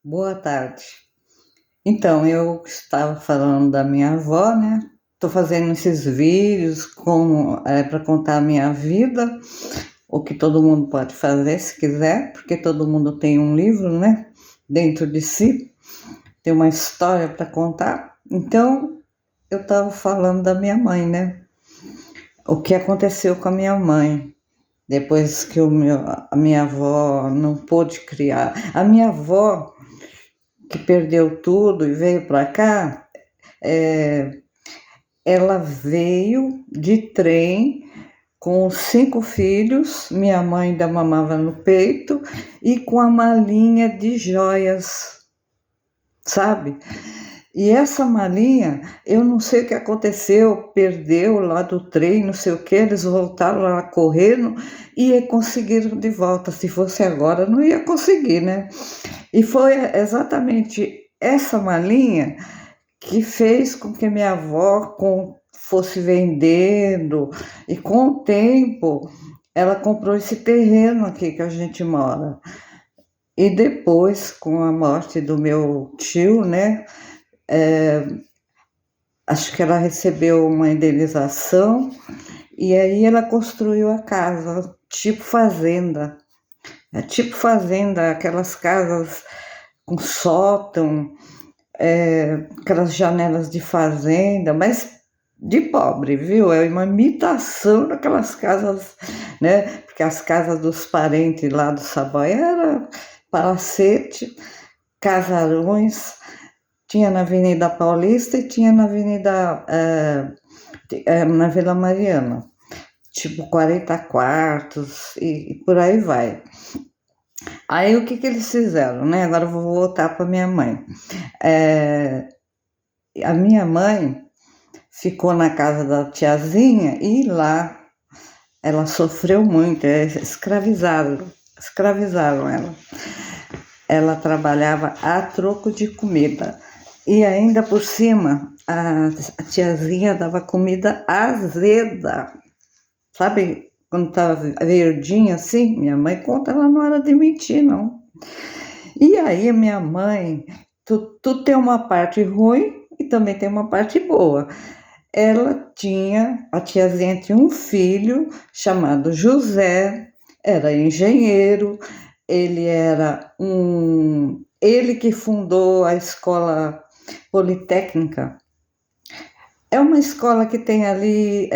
Boa tarde. Então, eu estava falando da minha avó, né? Estou fazendo esses vídeos para contar a minha vida, o que todo mundo pode fazer se quiser, porque todo mundo tem um livro, né? Dentro de si, tem uma história para contar. Então, eu estava falando da minha mãe, né? O que aconteceu com a minha mãe depois que a minha avó não pôde criar. A minha avó, que perdeu tudo e veio para cá, é, ela veio de trem com 5 filhos, minha mãe ainda mamava no peito, e com a malinha de joias, sabe? E essa malinha, eu não sei o que aconteceu, perdeu lá do trem, não sei o que, eles voltaram lá correndo e conseguiram de volta. Se fosse agora, não ia conseguir, né? E foi exatamente essa malinha que fez com que minha avó fosse vendendo, e com o tempo ela comprou esse terreno aqui que a gente mora. E depois, com a morte do meu tio, né, acho que ela recebeu uma indenização e aí ela construiu a casa, tipo fazenda. É tipo fazenda, aquelas casas com sótão, aquelas janelas de fazenda, mas de pobre, viu? É uma imitação daquelas casas, né? Porque as casas dos parentes lá do Saboia era palacete, casarões, tinha na Avenida Paulista e tinha na Avenida, na Vila Mariana, tipo 40 quartos e por aí vai. Aí o que que eles fizeram, né? Agora eu vou voltar para minha mãe. É, a minha mãe ficou na casa da tiazinha e lá ela sofreu muito, escravizaram ela. Ela trabalhava a troco de comida. E ainda por cima, a tiazinha dava comida azeda. Sabe quando estava verdinha assim? Minha mãe conta, ela não era de mentir, não. E aí a minha mãe, tu tem uma parte ruim e também tem uma parte boa. A tiazinha tinha um filho chamado José, era engenheiro, ele que fundou a escola politécnica. É uma escola que tem ali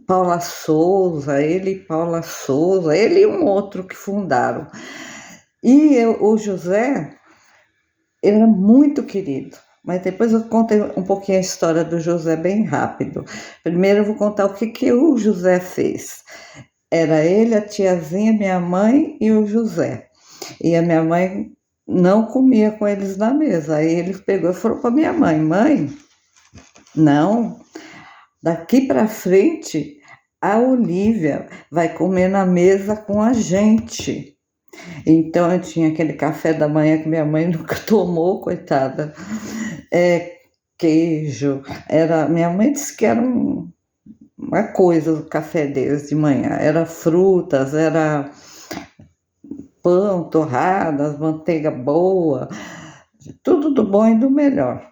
Paula Souza, ele e um outro que fundaram. O José era muito querido. Mas depois eu conto um pouquinho a história do José bem rápido. Primeiro eu vou contar o que o José fez. Era ele, a tiazinha, minha mãe e o José. E a minha mãe não comia com eles na mesa. Aí ele pegou e falou para minha mãe: Mãe, não, daqui para frente a Olívia vai comer na mesa com a gente. Então eu tinha aquele café da manhã que minha mãe nunca tomou, coitada. Queijo. Minha mãe disse que era uma coisa o café deles de manhã. Era frutas, era pão, torradas, manteiga boa, tudo do bom e do melhor.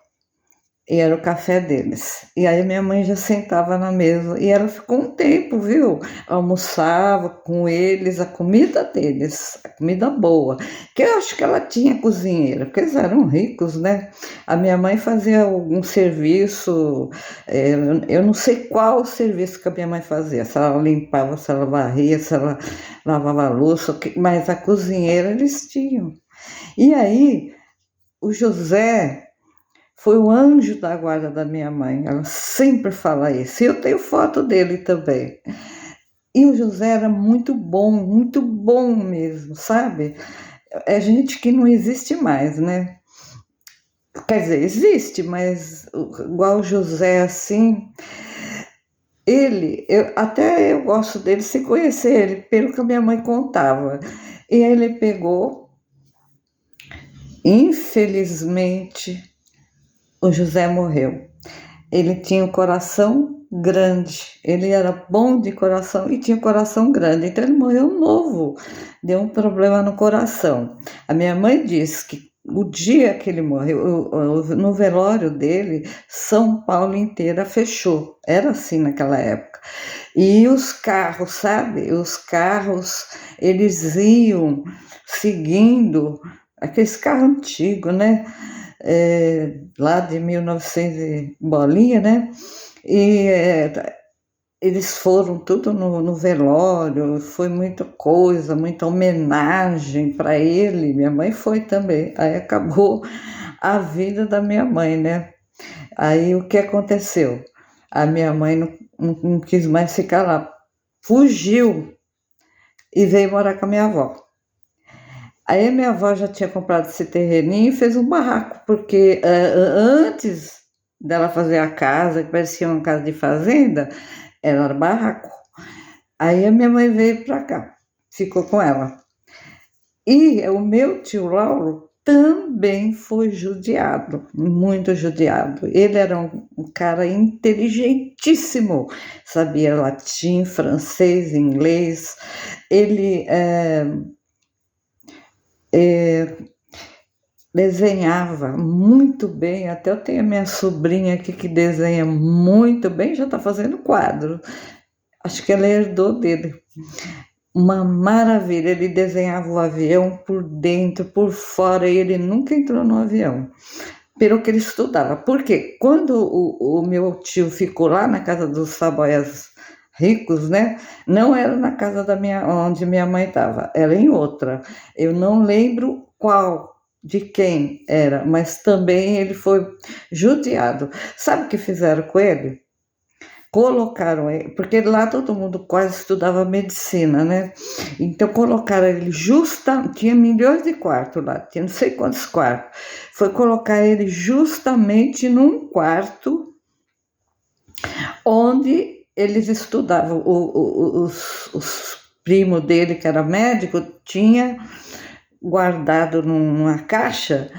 E era o café deles. E aí minha mãe já sentava na mesa e ela ficou um tempo, viu? Almoçava com eles, a comida deles, a comida boa. Que eu acho que ela tinha cozinheira, porque eles eram ricos, né? A minha mãe fazia algum serviço, eu não sei qual o serviço que a minha mãe fazia, se ela limpava, se ela varria, se ela lavava a louça, mas a cozinheira eles tinham. E aí, o José foi o anjo da guarda da minha mãe. Ela sempre fala isso. E eu tenho foto dele também. E o José era muito bom mesmo, sabe? É gente que não existe mais, né? Quer dizer, existe, mas igual o José assim. Até eu gosto dele sem conhecer ele, pelo que a minha mãe contava. E ele pegou, infelizmente, o José morreu. Ele tinha o coração grande. Ele era bom de coração e tinha coração grande. Então ele morreu novo, deu um problema no coração. A minha mãe disse que o dia que ele morreu, no velório dele, São Paulo inteira fechou. Era assim naquela época. E os carros, sabe? Os carros, eles iam seguindo aqueles carros antigos, né? Lá de 1900 e bolinha, né? E eles foram tudo no velório, foi muita coisa, muita homenagem para ele. Minha mãe foi também. Aí acabou a vida da minha mãe, né? Aí o que aconteceu? A minha mãe não quis mais ficar lá, fugiu e veio morar com a minha avó. Aí a minha avó já tinha comprado esse terreninho e fez um barraco, porque antes dela fazer a casa, que parecia uma casa de fazenda, ela era barraco. Aí a minha mãe veio para cá, ficou com ela. E o meu tio Lauro também foi judiado, muito judiado. Ele era um cara inteligentíssimo, sabia latim, francês, inglês. Ele desenhava muito bem. Até eu tenho a minha sobrinha aqui que desenha muito bem, já está fazendo quadro. Acho que ela herdou dele. Uma maravilha, ele desenhava o avião por dentro, por fora, e ele nunca entrou no avião, pelo que ele estudava. Porque quando o meu tio ficou lá na casa dos Saboias ricos, né? Não era na casa onde minha mãe estava, era em outra. Eu não lembro qual, de quem era, mas também ele foi judiado. Sabe o que fizeram com ele? Colocaram ele, porque lá todo mundo quase estudava medicina, né? Então colocaram ele tinha milhões de quartos lá, tinha não sei quantos quartos. Foi colocar ele justamente num quarto onde eles estudavam. Os primos dele, que era médico, tinha guardado numa caixa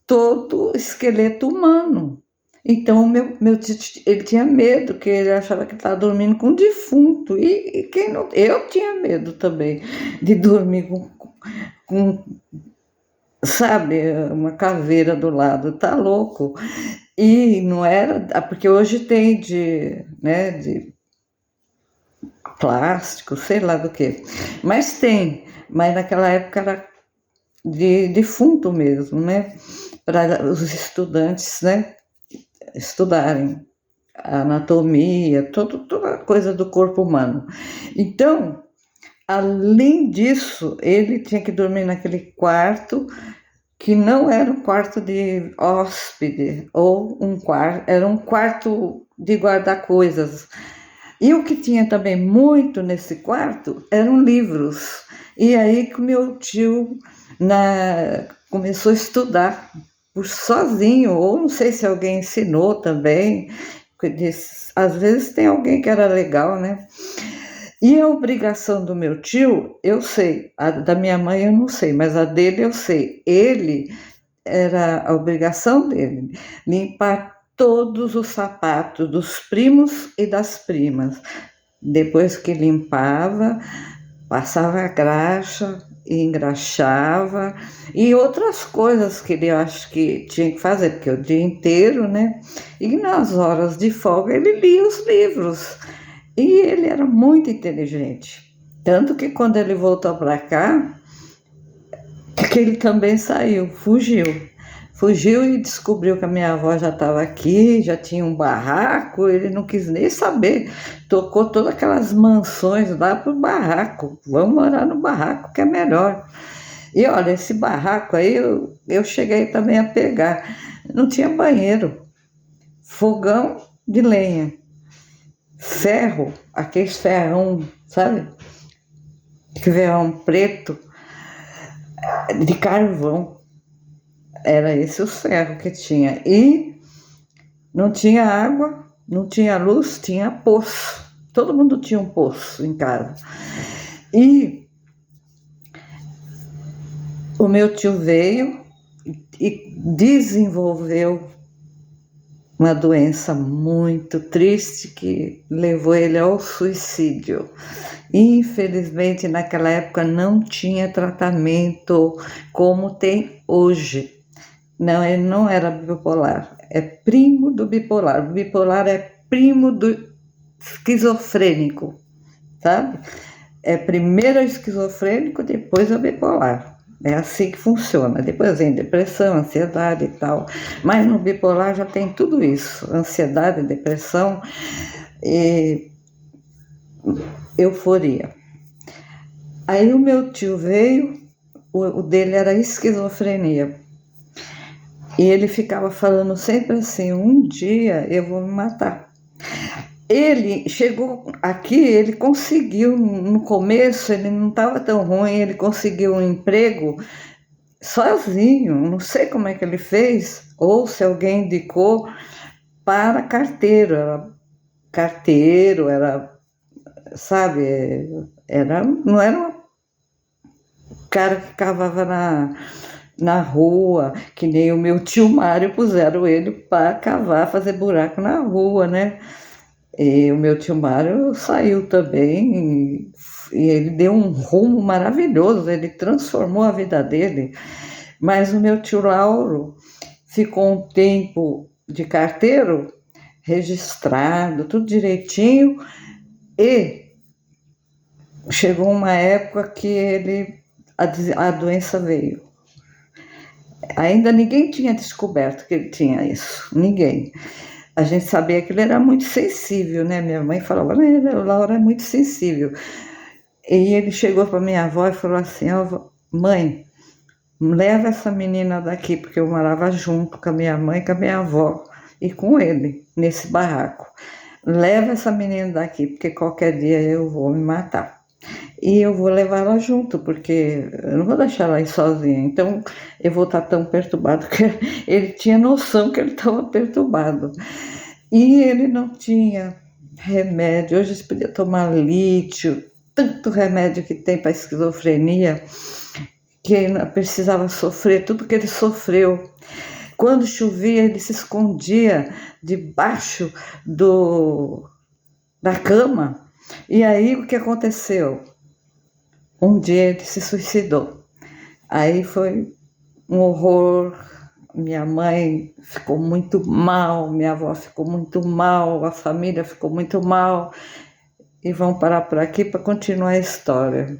todo o esqueleto humano. Então, meu tio, ele tinha medo, que ele achava que estava dormindo com um defunto. E quem não, eu tinha medo também de dormir com, sabe, uma caveira do lado. Tá louco. E não era, porque hoje tem né, de plástico, sei lá do que. Mas tem, mas naquela época era de defunto mesmo, né? Para os estudantes, né, estudarem a anatomia, toda coisa do corpo humano. Então, além disso, ele tinha que dormir naquele quarto que não era um quarto de hóspede ou era um quarto de guardar coisas. E o que tinha também muito nesse quarto eram livros. E aí que o meu tio começou a estudar por sozinho, ou não sei se alguém ensinou também, às vezes tem alguém que era legal, né? E a obrigação do meu tio, eu sei, a da minha mãe eu não sei, mas a dele eu sei. Era a obrigação dele limpar todos os sapatos dos primos e das primas. Depois que limpava, passava a graxa, engraxava e outras coisas que ele acho que tinha que fazer, porque o dia inteiro, né? E nas horas de folga ele lia os livros. E ele era muito inteligente. Tanto que quando ele voltou para cá, que ele também saiu, fugiu. Fugiu e descobriu que a minha avó já estava aqui, já tinha um barraco, ele não quis nem saber. Tocou todas aquelas mansões lá para o barraco. Vamos morar no barraco que é melhor. E olha, esse barraco aí eu cheguei também a pegar. Não tinha banheiro, fogão de lenha, ferro, aqueles ferrão, sabe? Ferrão preto, de carvão. Era esse o ferro que tinha. E não tinha água, não tinha luz, tinha poço. Todo mundo tinha um poço em casa. E o meu tio veio e desenvolveu uma doença muito triste que levou ele ao suicídio. Infelizmente, naquela época não tinha tratamento como tem hoje. Não, ele não era bipolar, é primo do bipolar. O bipolar é primo do esquizofrênico, sabe? É primeiro o esquizofrênico, depois o bipolar. É assim que funciona. Depois vem depressão, ansiedade e tal. Mas no bipolar já tem tudo isso: ansiedade, depressão e euforia. Aí o meu tio veio, o dele era esquizofrenia. E ele ficava falando sempre assim: um dia eu vou me matar. Ele chegou aqui, ele conseguiu, no começo ele não estava tão ruim, ele conseguiu um emprego sozinho, não sei como é que ele fez, ou se alguém indicou, para carteiro, era, sabe, não era um cara que cavava na rua, que nem o meu tio Mário puseram ele para cavar, fazer buraco na rua, né? E o meu tio Mário saiu também e ele deu um rumo maravilhoso, ele transformou a vida dele. Mas o meu tio Lauro ficou um tempo de carteiro, registrado, tudo direitinho, e chegou uma época que a doença veio. Ainda ninguém tinha descoberto que ele tinha isso, ninguém. A gente sabia que ele era muito sensível, né? Minha mãe falava, o Laura é muito sensível. E ele chegou para minha avó e falou assim: oh, mãe, leva essa menina daqui, porque eu morava junto com a minha mãe, com a minha avó e com ele, nesse barraco. Leva essa menina daqui, porque qualquer dia eu vou me matar. E eu vou levar ela junto, porque eu não vou deixar ela aí sozinha. Então, eu vou estar tão perturbado, que ele tinha noção que ele estava perturbado. E ele não tinha remédio. Hoje você podia tomar lítio, tanto remédio que tem para esquizofrenia, que ele precisava sofrer tudo que ele sofreu. Quando chovia, ele se escondia debaixo da cama. E aí, o que aconteceu? Um dia ele se suicidou. Aí foi um horror. Minha mãe ficou muito mal, minha avó ficou muito mal, a família ficou muito mal. E vão parar por aqui para continuar a história.